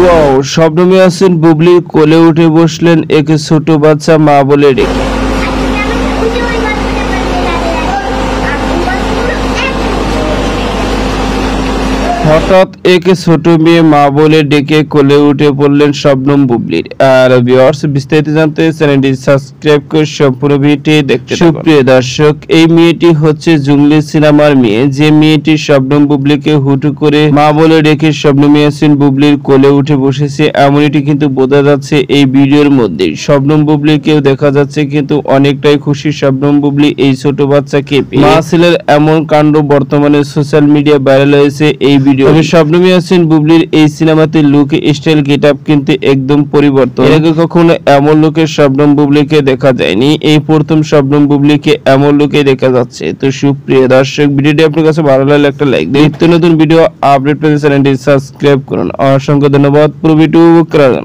Wow, Shabnam Yasmin বুবলির কোলে উঠে বসলেন এক ছোট বাচ্চা মা বলে ডেকে। হঠাৎ এক ছোট মেয়ে মা বলে ডেকে কোলে উঠে পড়লেন শবনম বুবলির। আর ভিউয়ার্স, বিস্তারিত জানতে চ্যানেলটি সাবস্ক্রাইব করে সম্পূর্ণ ভিডিওটি দেখতে থাকুন। সুপ্রিয় দর্শক, এই মেয়েটি হচ্ছে জঙ্গলি সিনেমার মেয়ে, যে মেয়েটি শবনম বুবলিকে হুটু করে মা বলে ডেকে শবনম ইয়াসমিন বুবলির কোলে উঠে বসেছে, এমনটি কিন্তু বোঝা যাচ্ছে এই ভিডিওর মধ্যে। শবনম বুবলিকেও দেখা যাচ্ছে কিন্তু অনেকটাই খুশি শবনম বুবলি এই ছোট বাচ্চাকে পেয়ে। মা ছেলের এমন কাণ্ড বর্তমানে সোশ্যাল মিডিয়া ভাইরাল হয়েছে এই ভিডিও। শবনম ইয়াসমিন বুবলির এই সিনেমাতে লুক স্টাইল গেটআপ কিন্তু একদম পরিবর্তন। এর আগে কখনো এমন লুকে শবনম বুবলিকে দেখা যায়নি, এই প্রথম শবনম বুবলিকে এমন লুকে দেখা যাচ্ছে। তো সুপ্রিয় দর্শক, ভিডিওটি আপনার কাছে ভালো লাগলে একটা লাইক দিন। নিত্য নতুন ভিডিও আপডেট পেতে চ্যানেলটি সাবস্ক্রাইব করুন। অসংখ্য ধন্যবাদ। পুরো ভিডিও করার জন্য।